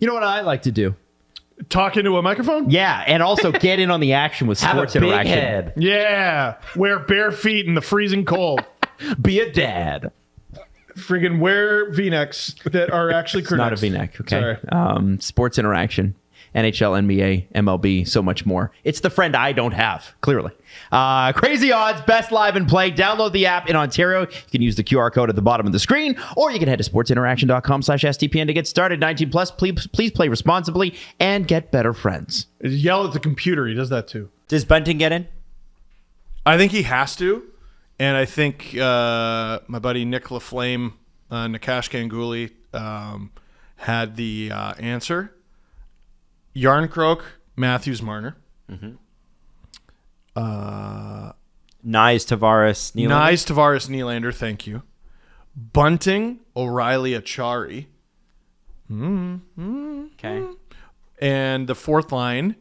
You know what I like to do? Talk into a microphone? Yeah, and also get in on the action with sports Have a big interaction. head. Yeah. Wear bare feet in the freezing cold. Be a dad. Friggin' wear V-necks that are actually It's not a crew-necks. V-neck, okay? Sorry. Sports interaction. NHL, NBA, MLB, so much more. It's the friend I don't have, clearly. Crazy Odds, best live and play. Download the app in Ontario. You can use the QR code at the bottom of the screen, or you can head to sportsinteraction.com/STPN to get started. 19 plus. Please play responsibly and get better friends. Yell at the computer. He does that too. Does Bunting get in? I think he has to. And I think my buddy Nick LaFlame, Nakash Ganguly, had the answer. Yarncroke, Matthews, Marner. Nyes, Tavares, Nylander. Nyes, Tavares, Nylander, thank you. Bunting, O'Reilly, Achari. Okay. And the fourth line,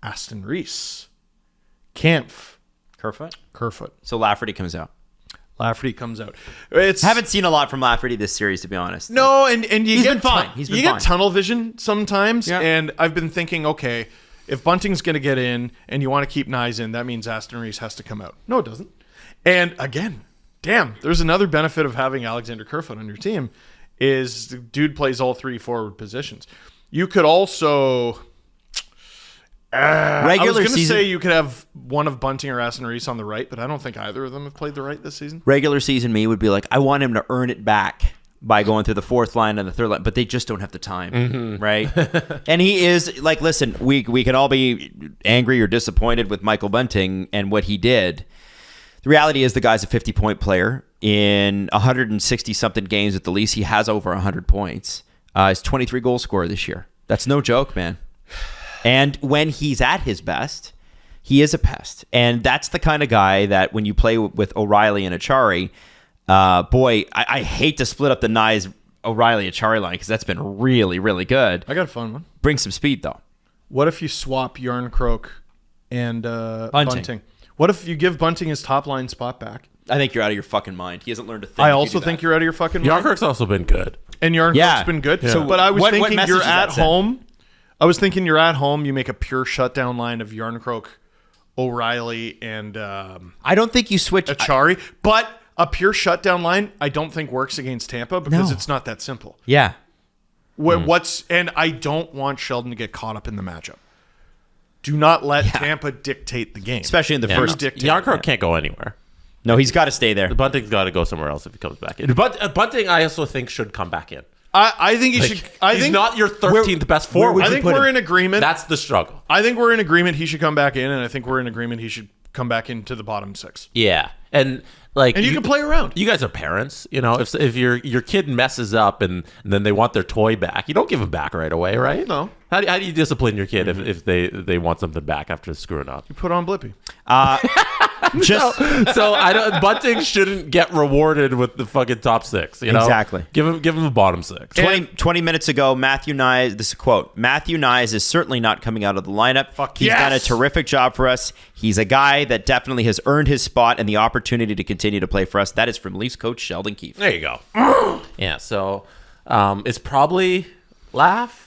Aston Reese. Kampf, Kerfoot. So Lafferty comes out. Lafferty comes out. Haven't seen a lot from Lafferty this series, to be honest. No, and you He's get been fine. He's been you fine. get tunnel vision sometimes, Yeah. and I've been thinking, okay, if Bunting's going to get in and you want to keep Nyes in, that means Aston Reese has to come out. No, it doesn't. And again, damn, there's another benefit of having Alexander Kerfoot on your team is the dude plays all three forward positions. You could also I was going to say you could have one of Bunting or Aston Reese on the right, but I don't think either of them have played the right this season. Regular season me would be like, I want him to earn it back by going through the fourth line and the third line, but they just don't have the time, right? And he is like, listen, we can all be angry or disappointed with Michael Bunting and what he did. The reality is the guy's a 50-point player. In 160-something games at the least, he has over 100 points. He's 23 goal scorer this year. That's no joke, man. And when he's at his best, he is a pest. And that's the kind of guy that when you play with O'Reilly and Achari, I hate to split up the Nyes O'Reilly Achari line because that's been really, really good. I got a fun one. Bring some speed, though. What if you swap Yarncroke and Bunting? What if you give Bunting his top line spot back? I think you're out of your fucking mind. He hasn't learned a thing. I also think you're out of your fucking mind. Yarncroke's also been good. And Yarncroke's been good. Yeah. So but I was what thinking message you're does that at send? home. I was thinking you're at home. You make a pure shutdown line of Yarncroke, O'Reilly, and I don't think you switch. Achari. But a pure shutdown line, I don't think works against Tampa because it's not that simple. Yeah. And I don't want Sheldon to get caught up in the matchup. Do not let Tampa dictate the game. Especially in the first. Yarncroke can't go anywhere. No, he's got to stay there. Bunting's got to go somewhere else if he comes back in. But Bunting, I also think, should come back in. I think he should. He's not your 13th best forward. I think we're in agreement. That's the struggle. I think we're in agreement he should come back in, and I think we're in agreement he should come back into the bottom six. Yeah, and you can play around. You guys are parents, you know. If your kid messes up and then they want their toy back, you don't give them back right away, right? No. How do you discipline your kid if they want something back after screwing up? You put on Blippy. So I don't. Bunting shouldn't get rewarded with the fucking top six. You know? Exactly. Give him the bottom six. 20 minutes ago, Matthew Nyes, this is a quote, Matthew Nyes is certainly not coming out of the lineup. He's done a terrific job for us. He's a guy that definitely has earned his spot and the opportunity to continue to play for us. That is from Leafs coach Sheldon Keefe. There you go. Yeah, so it's probably Laugh.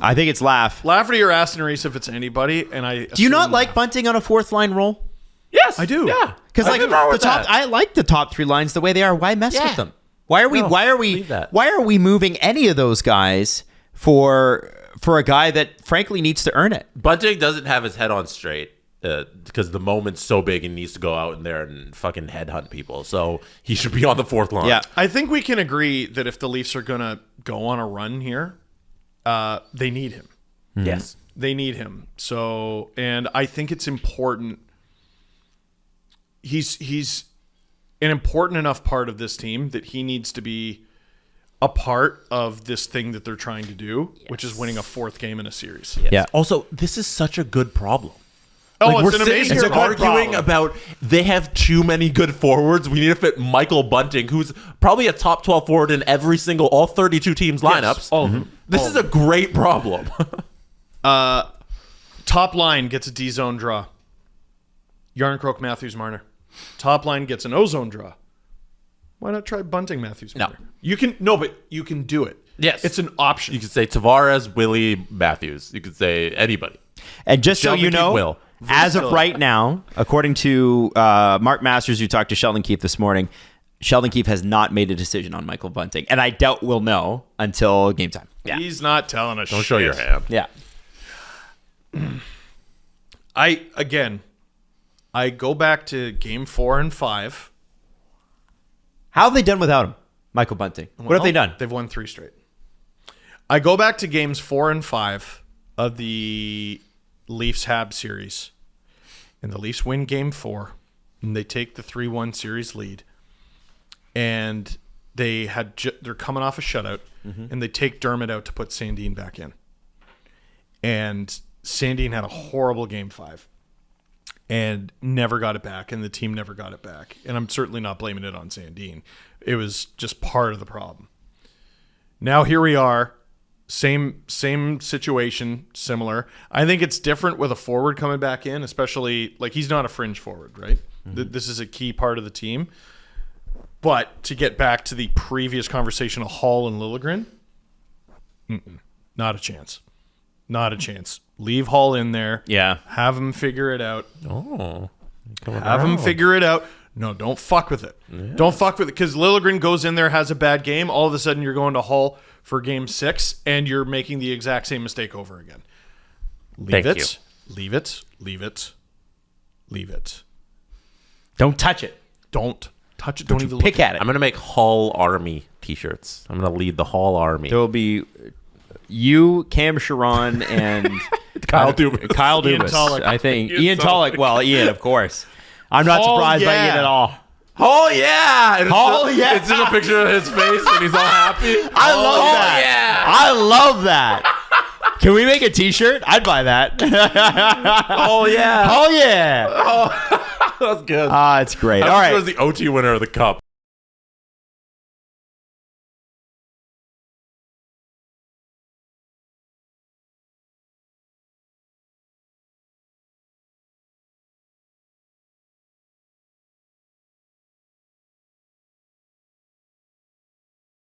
I think it's Lafferty or Aston Reese if it's anybody. And do you not like Bunting on a fourth line role? Yes, I do. Yeah, because like I like the top three lines the way they are. Why mess with them? Why are we moving any of those guys for a guy that frankly needs to earn it? Bunting doesn't have his head on straight because the moment's so big and needs to go out in there and fucking headhunt people. So he should be on the fourth line. Yeah, I think we can agree that if the Leafs are gonna go on a run here, they need him. Mm-hmm. Yes, they need him. So, and I think it's important. He's an important enough part of this team that he needs to be a part of this thing that they're trying to do, which is winning a fourth game in a series. Yes. Yeah. Also, this is such a good problem. It's an We're amazing sitting here problem. arguing about they have too many good forwards. We need to fit Michael Bunting, who's probably a top 12 forward in all 32 teams lineups. All of them. This is a great problem. Top line gets a D-zone draw. Yarncroke, Matthews, Marner. Top line gets an O-zone draw. Why not try Bunting, Matthews, Marner? No. You can do it. Yes. It's an option. You could say Tavares, Willie, Matthews. You could say anybody. And just so Sheldon you Keefe know, will. as of right now, according to Mark Masters, who talked to Sheldon Keefe this morning, Sheldon Keefe has not made a decision on Michael Bunting. And I doubt we'll know until game time. Yeah. He's not telling us. Don't show your hand. Yeah. I go back to game 4 and 5. How have they done without him, Michael Bunting? What have they done? They've won 3 straight. I go back to games 4 and 5 of the Leafs-Habs series, and the Leafs win game 4, and they take the 3-1 series lead, and they're coming off a shutout, and they take Dermott out to put Sandin back in, and Sandin had a horrible game 5 and never got it back, and the team never got it back. And I'm certainly not blaming it on Sandin. It was just part of the problem. Now here we are, same situation, similar. I think it's different with a forward coming back in, especially like he's not a fringe forward, right? This is a key part of the team. But to get back to the previous conversation of Hall and Liljegren, not a chance. Not a chance. Leave Hall in there. Yeah. Have him figure it out. Oh. Have him figure it out. No, don't fuck with it. Yeah. Don't fuck with it. Because Liljegren goes in there, has a bad game. All of a sudden, you're going to Hall for game 6, and you're making the exact same mistake over again. Leave it. Leave it. Leave it. Leave it. Don't touch it. Don't touch it. Don't even pick look at it. I'm going to make Hall Army t-shirts. I'm going to lead the Hall Army. There will be you, Cam Sharon, and Kyle Dubas. Ian Tulloch. I think. Ian Tulloch. Well, Ian, of course. I'm not surprised by Ian at all. Oh, yeah. It's just a picture of his face, and he's all happy. I love that. Yeah. I love that. Can we make a t-shirt? I'd buy that. Oh, yeah. Oh, yeah. That's good. It's great. All All right. was the OT winner of the cup.